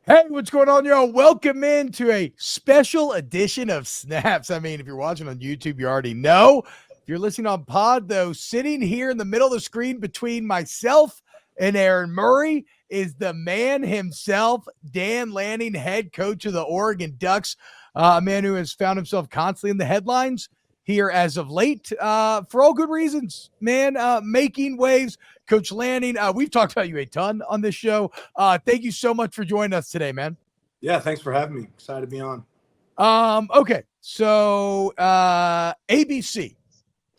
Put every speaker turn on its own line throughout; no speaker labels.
Hey, what's going on, y'all? Welcome into a special edition of Snaps. I mean, if you're watching on YouTube, you already know. If you're listening on pod, though, sitting here in the middle of the screen between myself and Aaron Murray is the man himself, Dan Lanning, head coach of the Oregon Ducks, a man who has found himself constantly in the headlines here as of late for all good reasons, man, making waves. Coach Lanning, we've talked about you a ton on this show. Thank you so much for joining us today, man.
Yeah, thanks for having me. Excited to be on.
Okay, so ABC,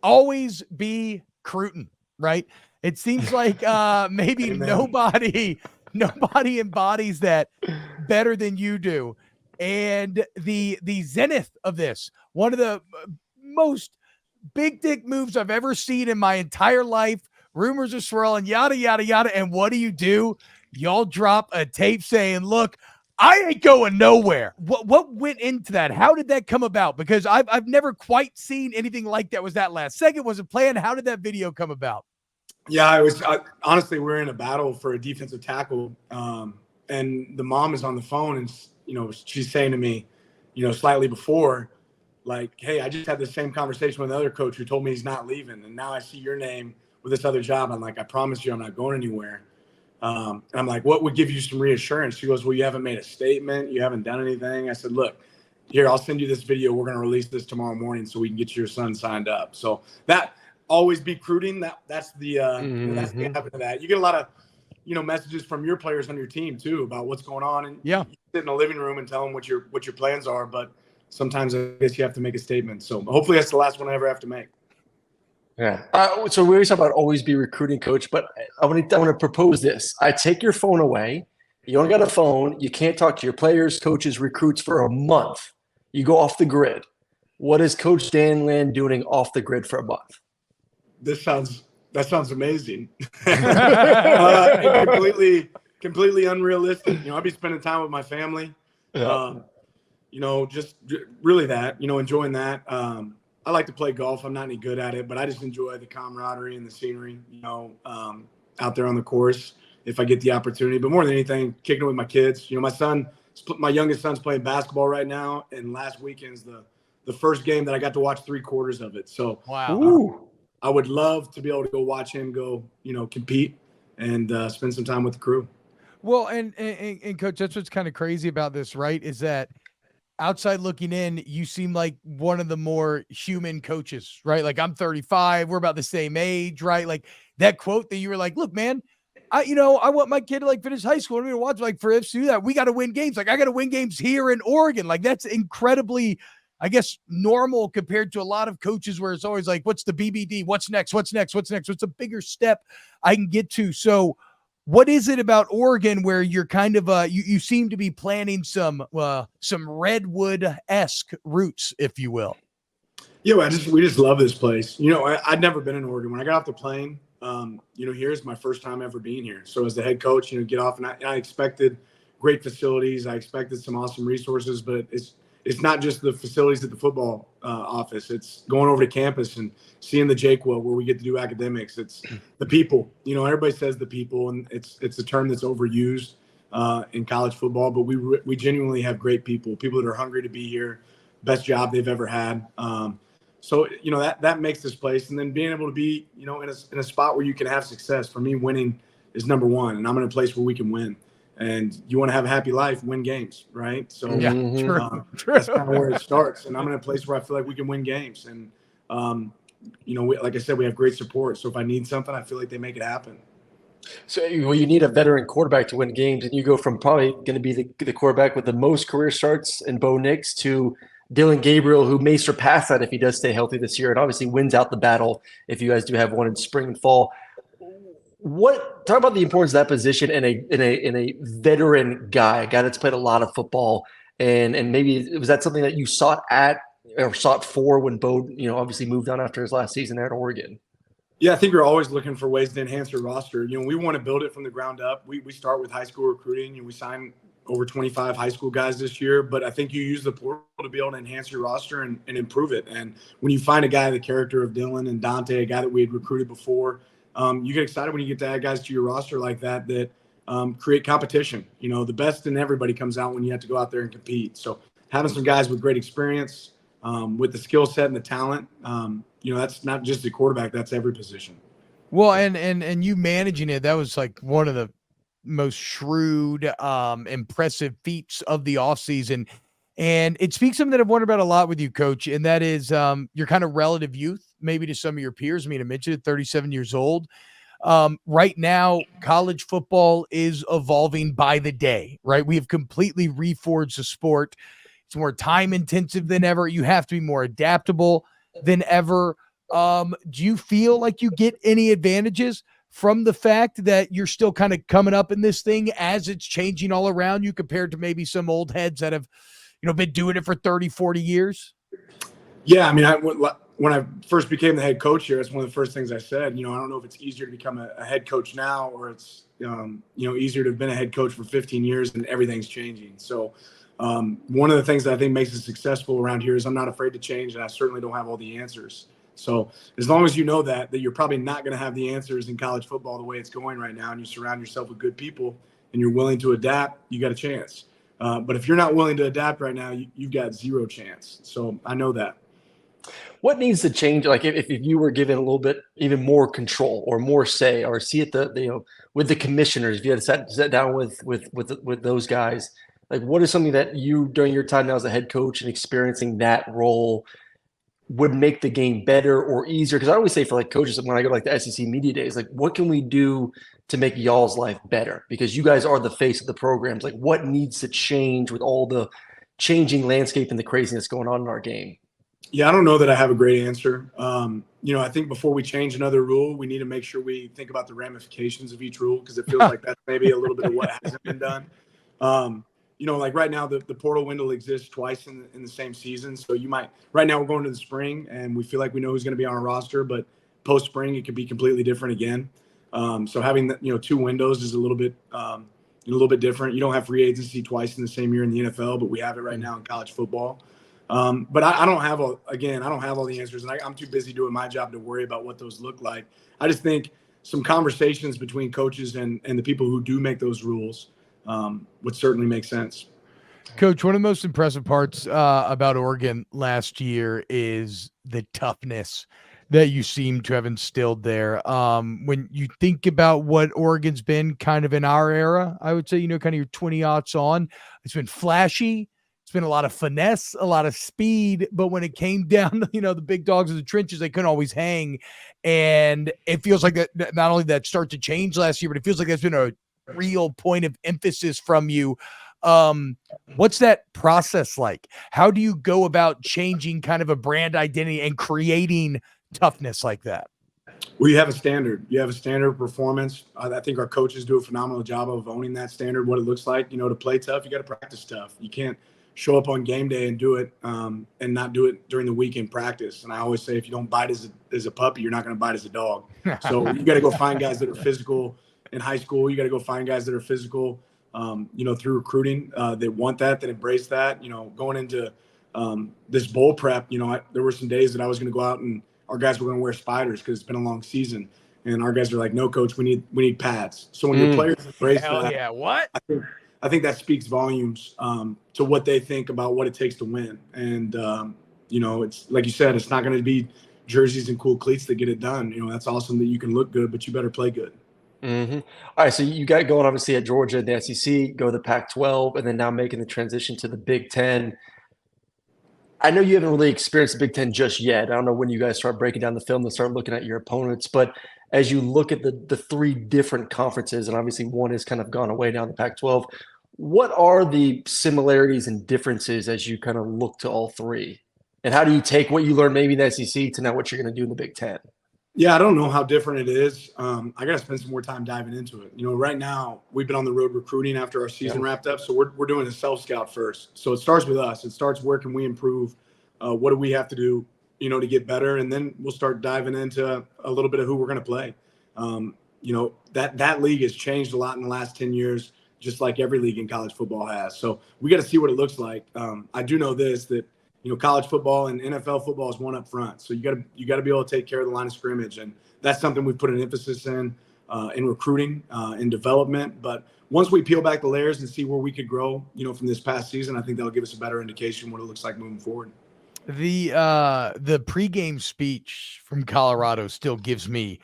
always be Crootin, right? It seems like maybe nobody embodies that better than you do. And the zenith of this, one of the most big dick moves I've ever seen in my entire life. Rumors are swirling, yada, yada, yada. And what do? Y'all drop a tape saying, look, I ain't going nowhere. What went into that? How did that come about? Because I've never quite seen anything like that. Was that last second? Was it planned? How did that video come about?
Yeah, honestly, we're in a battle for a defensive tackle. And the mom is on the phone and, she's saying to me, slightly before, like, hey, I just had the same conversation with another coach who told me he's not leaving. And now I see your name with this other job. I'm like, I promise you I'm not going anywhere. And I'm like, what would give you some reassurance? She goes, well, you haven't made a statement. You haven't done anything. I said, look, here, I'll send you this video. We're going to release this tomorrow morning so we can get your son signed up. So that always be Crootin. That's the that's the habit of that. You get a lot of, messages from your players on your team too about what's going on. And
yeah,
you sit in the living room and tell them what your plans are. But sometimes I guess you have to make a statement. So hopefully that's the last one I ever have to make.
Yeah. So we always talk about always be recruiting, coach, but I want to propose this. I take your phone away. You only got a phone. You can't talk to your players, coaches, recruits for a month. You go off the grid. What is Coach Dan Lanning doing off the grid for a month?
That sounds amazing. completely unrealistic. I'll be spending time with my family.
Yeah.
Just really that, enjoying that. I like to play golf. I'm not any good at it, but I just enjoy the camaraderie and the scenery, out there on the course if I get the opportunity. But more than anything, kicking it with my kids. My youngest son's playing basketball right now, and last weekend's the first game that I got to watch 3/4 of it. So
wow.
I would love to be able to go watch him go, compete and spend some time with the crew.
Well, and Coach, that's what's kind of crazy about this, right? Is that outside looking in, you seem like one of the more human coaches, right? Like, I'm 35, we're about the same age, right? Like that quote that you were like, look, man, I want my kid to like finish high school. I'm going to watch, like, for us to do that, we got to win games. Like, I got to win games here in Oregon. Like, that's incredibly, I guess, normal compared to a lot of coaches where it's always like, what's the BBD? What's next? What's a bigger step I can get to? So what is it about Oregon where you're kind of you seem to be planning some Redwood-esque roots, if you will?
Yeah, we just love this place. I'd never been in Oregon. When I got off the plane, here's my first time ever being here. So as the head coach, get off, and I expected great facilities. I expected some awesome resources, but it's not just the facilities at the football office. It's going over to campus and seeing the Jakewell where we get to do academics. It's the people. Everybody says the people, and it's a term that's overused in college football. But we genuinely have great people that are hungry to be here, best job they've ever had. So that makes this place, and then being able to be in a spot where you can have success. For me, winning is number one, and I'm in a place where we can win. And you want to have a happy life, win games, right? So
yeah, true.
That's kind of where it starts. And I'm in a place where I feel like we can win games. And, like I said, we have great support. So if I need something, I feel like they make it happen.
So you need a veteran quarterback to win games, and you go from probably going to be the quarterback with the most career starts in Bo Nix to Dillon Gabriel, who may surpass that if he does stay healthy this year, and obviously wins out the battle if you guys do have one in spring and fall. Talk about the importance of that position in a veteran guy, a guy that's played a lot of football, and maybe was that something that you sought for when Bo, obviously moved on after his last season there at Oregon?
Yeah, I think we're always looking for ways to enhance your roster. We want to build it from the ground up. We start with high school recruiting, we sign over 25 high school guys this year, but I think you use the portal to be able to enhance your roster and improve it. And when you find a guy the character of Dillon and Dante, a guy that we had recruited before, you get excited when you get to add guys to your roster like that create competition. The best in everybody comes out when you have to go out there and compete. So having some guys with great experience, with the skill set and the talent, that's not just the quarterback, that's every position.
Well, and you managing it, that was like one of the most shrewd, impressive feats of the offseason. And it speaks something that I've wondered about a lot with you, Coach, and that is your kind of relative youth, maybe to some of your peers. I mean, I mentioned it, 37 years old. Right now, college football is evolving by the day, right? We have completely reforged the sport. It's more time intensive than ever. You have to be more adaptable than ever. Do you feel like you get any advantages from the fact that you're still kind of coming up in this thing as it's changing all around you compared to maybe some old heads that have, been doing it for 30, 40 years?
Yeah. I mean, when I first became the head coach here, it's one of the first things I said. I don't know if it's easier to become a head coach now, or it's, easier to have been a head coach for 15 years and everything's changing. So one of the things that I think makes us successful around here is I'm not afraid to change, and I certainly don't have all the answers. So as long as you know that you're probably not going to have the answers in college football the way it's going right now, and you surround yourself with good people and you're willing to adapt, you got a chance. But if you're not willing to adapt right now, you've got zero chance. So I know that.
What needs to change? Like if you were given a little bit even more control or more say, or see it with the commissioners, if you had sat down with those guys, like what is something that you during your time now as a head coach and experiencing that role would make the game better or easier? Because I always say for like coaches, when I go to like the SEC media days, like what can we do to make y'all's life better? Because you guys are the face of the programs. Like what needs to change with all the changing landscape and the craziness going on in our game?
Yeah, I don't know that I have a great answer. I think before we change another rule, we need to make sure we think about the ramifications of each rule, because it feels like that's maybe a little bit of what hasn't been done. Like right now, the portal window exists twice in the same season. So right now we're going to the spring and we feel like we know who's going to be on our roster, but post spring, it could be completely different again. So having two windows is a little bit different. You don't have free agency twice in the same year in the NFL, but we have it right now in college football. But I don't have all the answers, and I'm too busy doing my job to worry about what those look like. I just think some conversations between coaches and the people who do make those rules would certainly make sense.
Coach, one of the most impressive parts about Oregon last year is the toughness that you seem to have instilled there. When you think about what Oregon's been kind of in our era, I would say, kind of your 20-aughts on, it's been flashy. It's been a lot of finesse, a lot of speed, but when it came down to, the big dogs in the trenches, they couldn't always hang. And it feels like that not only that start to change last year, but it feels like that's been a real point of emphasis from you. What's that process like? How do you go about changing kind of a brand identity and creating toughness like that?
Well, you have a standard. You have a standard of performance. I think our coaches do a phenomenal job of owning that standard, what it looks like. To play tough, you got to practice tough. You can't show up on game day and do it and not do it during the week in practice. And I always say, if you don't bite as a puppy, you're not going to bite as a dog. So you got to go find guys that are physical in high school. You got to go find guys that are physical, through recruiting, that want that embrace that. Going into this bowl prep, there were some days that I was going to go out and our guys were going to wear spiders because it's been a long season. And our guys are like, no, coach, we need pads. So when your players embrace that,
yeah, what?
I think that speaks volumes to what they think about what it takes to win. And, it's like you said, it's not going to be jerseys and cool cleats that get it done. That's awesome that you can look good, but you better play good.
Mm-hmm. All right, so you got going obviously at Georgia, the SEC, go to the Pac-12, and then now making the transition to the Big Ten. I know you haven't really experienced the Big Ten just yet. I don't know when you guys start breaking down the film and start looking at your opponents, but as you look at the three different conferences, and obviously one has kind of gone away now, the Pac-12, what are the similarities and differences as you kind of look to all three? And how do you take what you learned maybe in the SEC to now what you're going to do in the Big Ten?
Yeah, I don't know how different it is. I got to spend some more time diving into it. Right now we've been on the road recruiting after our season wrapped up. So we're doing a self-scout first. So it starts with us. It starts where can we improve? What do we have to do, to get better? And then we'll start diving into a little bit of who we're going to play. That league has changed a lot in the last 10 years, just like every league in college football has. So we got to see what it looks like. I do know that college football and NFL football is one up front. So you got to be able to take care of the line of scrimmage. And that's something we've put an emphasis in. in recruiting, in development. But once we peel back the layers and see where we could grow, from this past season, I think that'll give us a better indication what it looks like moving forward.
The pregame speech from Colorado still gives me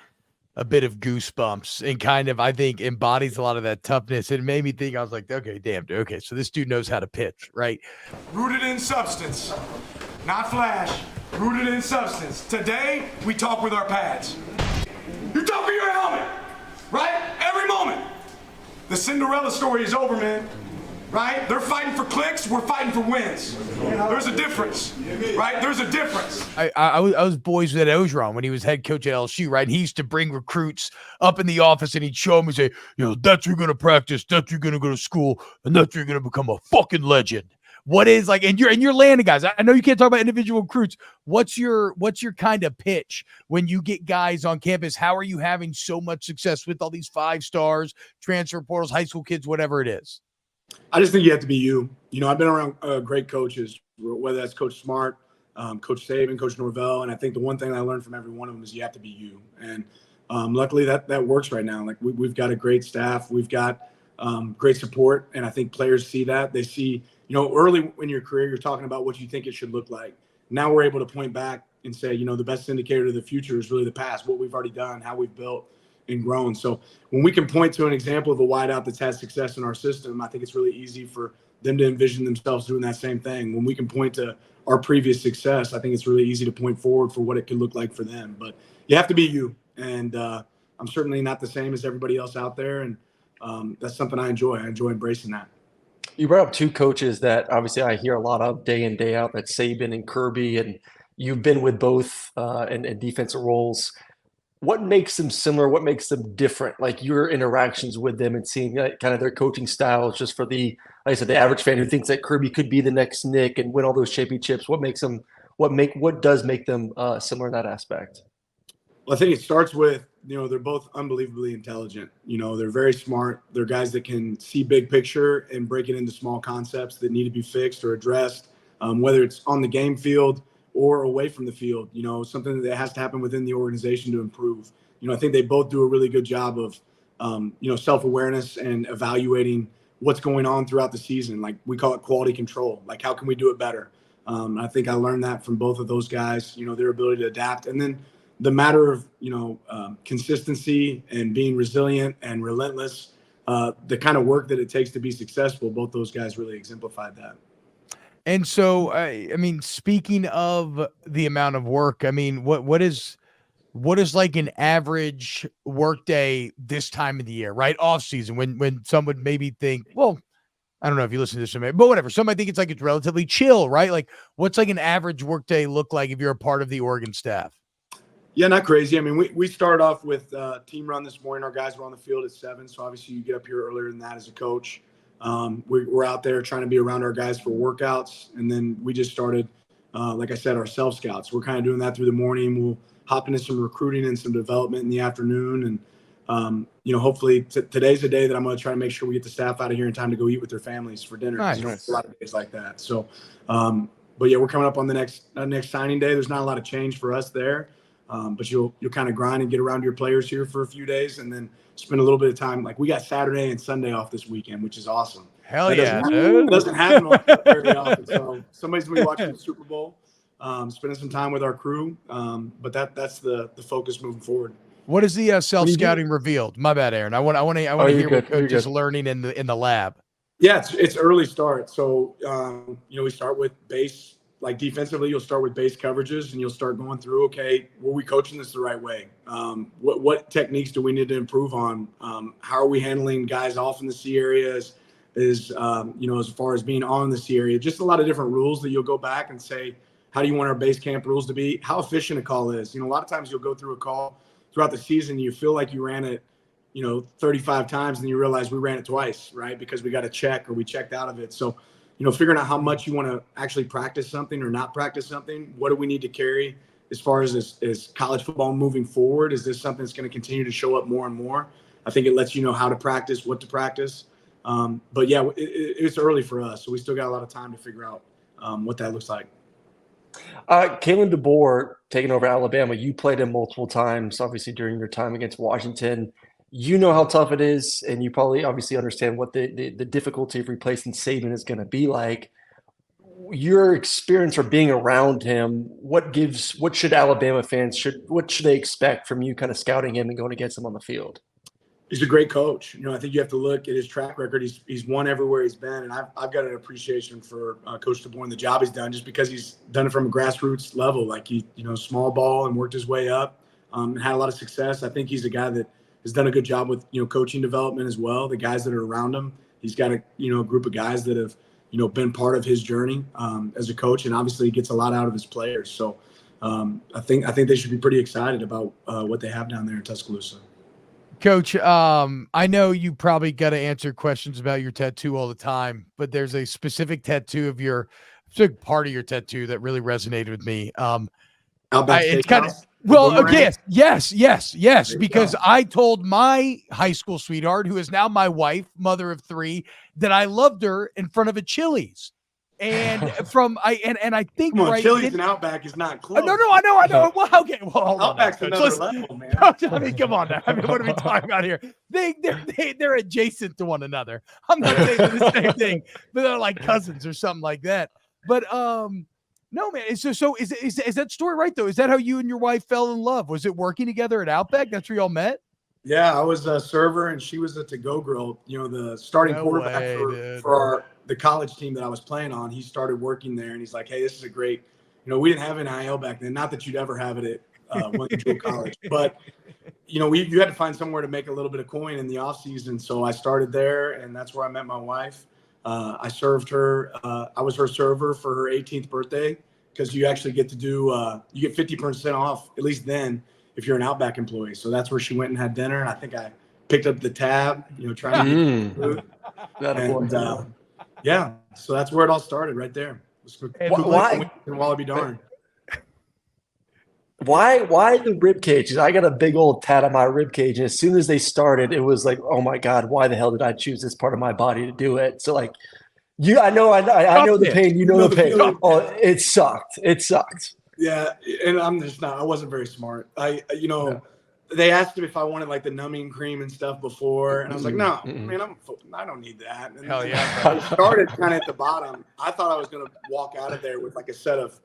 a bit of goosebumps and kind of, I think, embodies a lot of that toughness. It made me think, I was like, okay, damn, dude, okay, so this dude knows how to pitch, right?
Rooted in substance, not flash, rooted in substance. Today, we talk with our pads. You talk with your helmet, right? Every moment. The Cinderella story is over, man. Right? They're fighting for clicks. We're fighting for wins. There's a difference, right? There's a difference.
I was boys with Ogeron when he was head coach at LSU, right? He used to bring recruits up in the office and he'd show them and say, that's where you're going to practice. That's where you're going to go to school. And that's where you're going to become a fucking legend. What is like, and you're landing guys. I know you can't talk about individual recruits. What's your kind of pitch when you get guys on campus? How are you having so much success with all these 5 stars, transfer portals, high school kids, whatever it is?
I just think you have to be you. I've been around great coaches, whether that's Coach Smart, Coach Saban, Coach Norvell, and I think the one thing I learned from every one of them is you have to be you. And luckily that works right now. Like we've got a great staff, we've got great support, and I think players see that. They see, early in your career, you're talking about what you think it should look like. Now we're able to point back and say, the best indicator of the future is really the past, what we've already done, how we've built and grown. So when we can point to an example of a wideout that's had success in our system, I think it's really easy for them to envision themselves doing that same thing. When we can point to our previous success, I think it's really easy to point forward for what it could look like for them. But you have to be you. And I'm certainly not the same as everybody else out there. And that's something I enjoy. I enjoy embracing that.
You brought up 2 coaches that obviously I hear a lot of day in, day out, that's Saban and Kirby, and you've been with both in defensive roles. What makes them similar? What makes them different? Like your interactions with them and seeing kind of their coaching styles, just for like I said, the average fan who thinks that Kirby could be the next Nick and win all those championships. What makes them? What does make them similar in that aspect?
Well, I think it starts with, they're both unbelievably intelligent. They're very smart. They're guys that can see big picture and break it into small concepts that need to be fixed or addressed, whether it's on the game field or away from the field, something that has to happen within the organization to improve. I think they both do a really good job of, self-awareness and evaluating what's going on throughout the season. Like we call it quality control. Like, how can we do it better? I think I learned that from both of those guys, their ability to adapt. And then the matter of, consistency and being resilient and relentless, the kind of work that it takes to be successful, both those guys really exemplified that.
And so, I mean, speaking of the amount of work, I mean, what is like an average work day this time of the year, right? Off season, when some would maybe think, well, I don't know if you listen to this, but whatever. Some might think it's relatively chill, right? Like, what's like an average work day look like if you're a part of the Oregon staff?
Yeah, not crazy. I mean, we started off with team run this morning. Our guys were on the field at 7, so obviously you get up here earlier than that as a coach. We're out there trying to be around our guys for workouts. And then we just started, like I said, our self scouts. We're kind of doing that through the morning. We'll hop into some recruiting and some development in the afternoon. And, hopefully today's a day that I'm going to try to make sure we get the staff out of here in time to go eat with their families for dinner.
Nice.
A lot of days like that. So, but yeah, we're coming up on the next signing day. There's not a lot of change for us there. But you'll kind of grind and get around your players here for a few days and then spend a little bit of time. Like we got Saturday and Sunday off this weekend, which is awesome.
Hell yeah, dude.
It doesn't happen very often. So somebody's going to be watching the Super Bowl, spending some time with our crew. But that's the focus moving forward.
What is the self-scouting revealed? My bad, Aaron. I want to hear what Coach is learning in the lab.
Yeah, it's early start. So, we start with base. Like defensively, you'll start with base coverages and you'll start going through, okay, were we coaching this the right way? What techniques do we need to improve on? How are we handling guys off in the C area as far as being on the C area? Just a lot of different rules that you'll go back and say, how do you want our base camp rules to be? How efficient a call is. A lot of times you'll go through a call throughout the season, you feel like you ran it, 35 times and you realize we ran it twice, right? Because we got a check or we checked out of it. So, figuring out how much you want to actually practice something or not practice something. What do we need to carry as far as college football moving forward? Is this something that's going to continue to show up more and more? I think it lets you know how to practice, what to practice. But yeah, it's early for us. So we still got a lot of time to figure out what that looks like.
Kalen DeBoer taking over Alabama. You played him multiple times, obviously during your time against Washington. You know how tough it is, and you probably obviously understand what the difficulty of replacing Saban is going to be like. Your experience or being around him, what should Alabama fans what should they expect from you kind of scouting him and going against him on the field?
He's a great coach. I think you have to look at his track record. He's won everywhere he's been, and I've got an appreciation for Coach DeBoer and the job he's done, just because he's done it from a grassroots level. Like he, small ball and worked his way up, and had a lot of success. I think he's a guy that has done a good job with coaching development as well. The guys that are around him, he's got a group of guys that have been part of his journey as a coach, and obviously he gets a lot out of his players. So I think they should be pretty excited about what they have down there in Tuscaloosa.
Coach, I know you probably got to answer questions about your tattoo all the time, but there's a specific part of your tattoo that really resonated with me.
Outback
It's kind of, yes, because I told my high school sweetheart, who is now my wife, mother of 3, that I loved her in front of a Chili's. And I think
Chili's and Outback is not close.
No, I know. Well, okay. Well, hold
Outback's
on.
another level, man.
I mean, come on now. I mean, what are we talking about here? They're adjacent to one another. I'm not saying they're the same thing, but they're like cousins or something like that. But no, man. Is that story right though? Is that how you and your wife fell in love? Was it working together at Outback? That's where y'all met?
Yeah, I was a server and she was a to-go girl. The starting quarterback for the college team that I was playing on. He started working there, and he's like, "Hey, this is a great." We didn't have an IL back then. Not that you'd ever have it at Winter College, but you had to find somewhere to make a little bit of coin in the off season. So I started there, and that's where I met my wife. I served her. I was her server for her 18th birthday, because you actually get to do you get 50% off, at least then, if you're an Outback employee. So that's where she went and had dinner, and I think I picked up the tab, trying to get food. And yeah, so that's where it all started, right there.
Why?
And Wallaby darn.
Why the rib cages? I got a big old tat on my rib cage, and as soon as they started, it was like, oh my God, why the hell did I choose this part of my body to do it? So like, I know the pain. You know the pain. Oh, it sucked. It sucked.
Yeah, and I wasn't very smart. They asked me if I wanted like the numbing cream and stuff before, and I was like, no, man, I don't need that. And
hell yeah.
I started kind of at the bottom. I thought I was going to walk out of there with like a set of,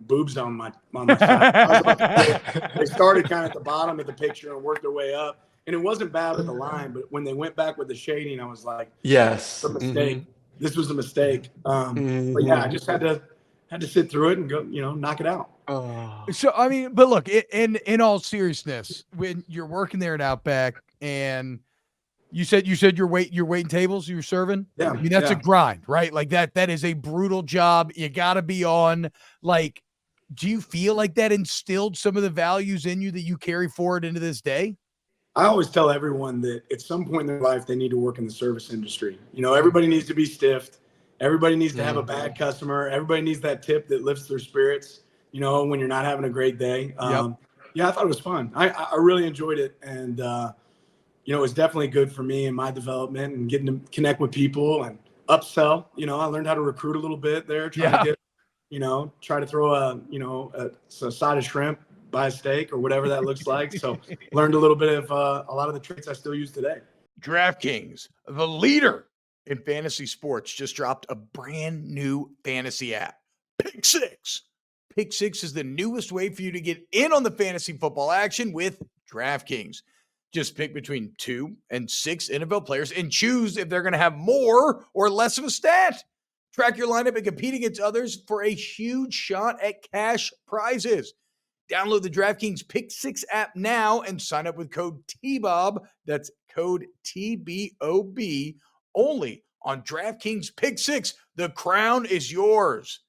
boobs on my side. They started kind of at the bottom of the picture and worked their way up, and it wasn't bad with the line, but when they went back with the shading, I was like,
yes,
a mistake. This was a mistake. But yeah, I just had to sit through it and go, knock it out.
So, I mean, but look, in all seriousness, when you're working there at Outback and you said you're waiting tables, you're serving.
Yeah.
I mean, that's a grind, right? Like that is a brutal job. You got to be on. Like, do you feel like that instilled some of the values in you that you carry forward into this day?
I always tell everyone that at some point in their life, they need to work in the service industry. Everybody needs to be stiffed. Everybody needs to have a bad customer. Everybody needs that tip that lifts their spirits, when you're not having a great day. Yeah, I thought it was fun. I really enjoyed it. And, it was definitely good for me and my development and getting to connect with people and upsell. I learned how to recruit a little bit there, trying to get, try to throw a side of shrimp, buy a steak or whatever that looks like. So learned a little bit of a lot of the traits I still use today.
DraftKings, the leader in fantasy sports, just dropped a brand new fantasy app, Pick Six. Pick Six is the newest way for you to get in on the fantasy football action with DraftKings. Just pick between 2 and 6 NFL players and choose if they're going to have more or less of a stat. Track your lineup and compete against others for a huge shot at cash prizes. Download the DraftKings Pick Six app now and sign up with code TBOB. That's code TBOB. Only on DraftKings Pick Six. The crown is yours.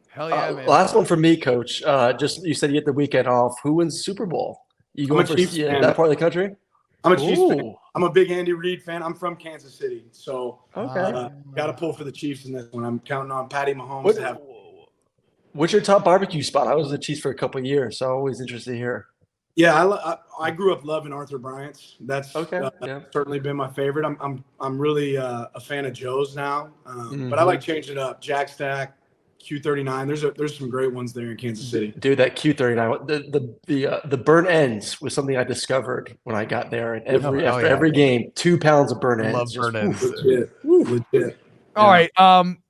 Hell yeah, man.
Last one for me, Coach. You said you get the weekend off. Who wins Super Bowl? You going for that part of the country?
I'm a Chiefs fan. I'm a big Andy Reid fan. I'm from Kansas City, so got to pull for the Chiefs in this one. I'm counting on Patty Mahomes to have.
What's your top barbecue spot? I was a Chiefs for a couple of years, so always interested to hear.
Yeah, I grew up loving Arthur Bryant's. That's certainly been my favorite. I'm really a fan of Joe's now, but I like changing it up. Jack Stack, Q39. There's some great ones there in Kansas City.
Dude, that Q39, the burnt ends was something I discovered when I got there. And after every game, 2 pounds of burnt ends.
Love burnt ends.
Legit.
All right.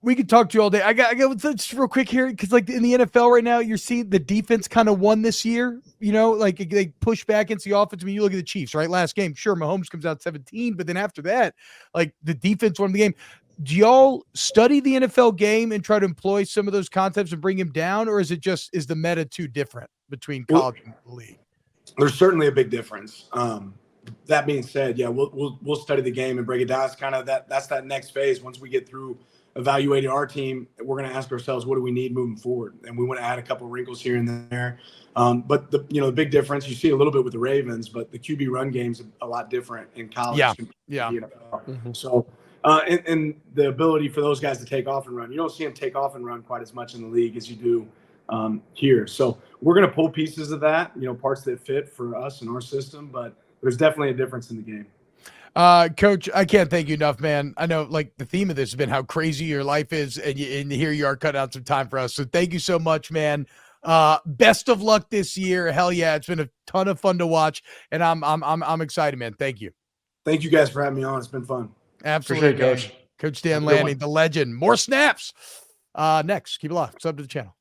We could talk to you all day. I got just real quick here because, like, in the NFL right now, you're seeing the defense kind of won this year. You know, like they push back against the offense. I mean, you look at the Chiefs, right? Last game, sure, Mahomes comes out 17, but then after that, like the defense won the game. Do y'all study the NFL game and try to employ some of those concepts and bring him down, or is the meta too different between college and the league?
There's certainly a big difference. That being said, yeah, we'll study the game and break it down. It's kind of that's that next phase. Once we get through evaluating our team, we're going to ask ourselves, what do we need moving forward? And we want to add a couple of wrinkles here and there. But the big difference, you see a little bit with the Ravens, but the QB run game's a lot different in college.
Yeah.
Mm-hmm. So, and the ability for those guys to take off and run, you don't see them take off and run quite as much in the league as you do here. So we're going to pull pieces of that, parts that fit for us and our system, but there's definitely a difference in the game.
Coach, I can't thank you enough, man. I know, like, the theme of this has been how crazy your life is, and here you are cutting out some time for us. So thank you so much, man. Best of luck this year. Hell yeah, it's been a ton of fun to watch, and I'm excited, man. Thank you.
Thank you guys for having me on. It's been fun.
Absolutely, Coach Dan Lanning, the legend. More snaps. Next, keep it locked. Sub to the channel.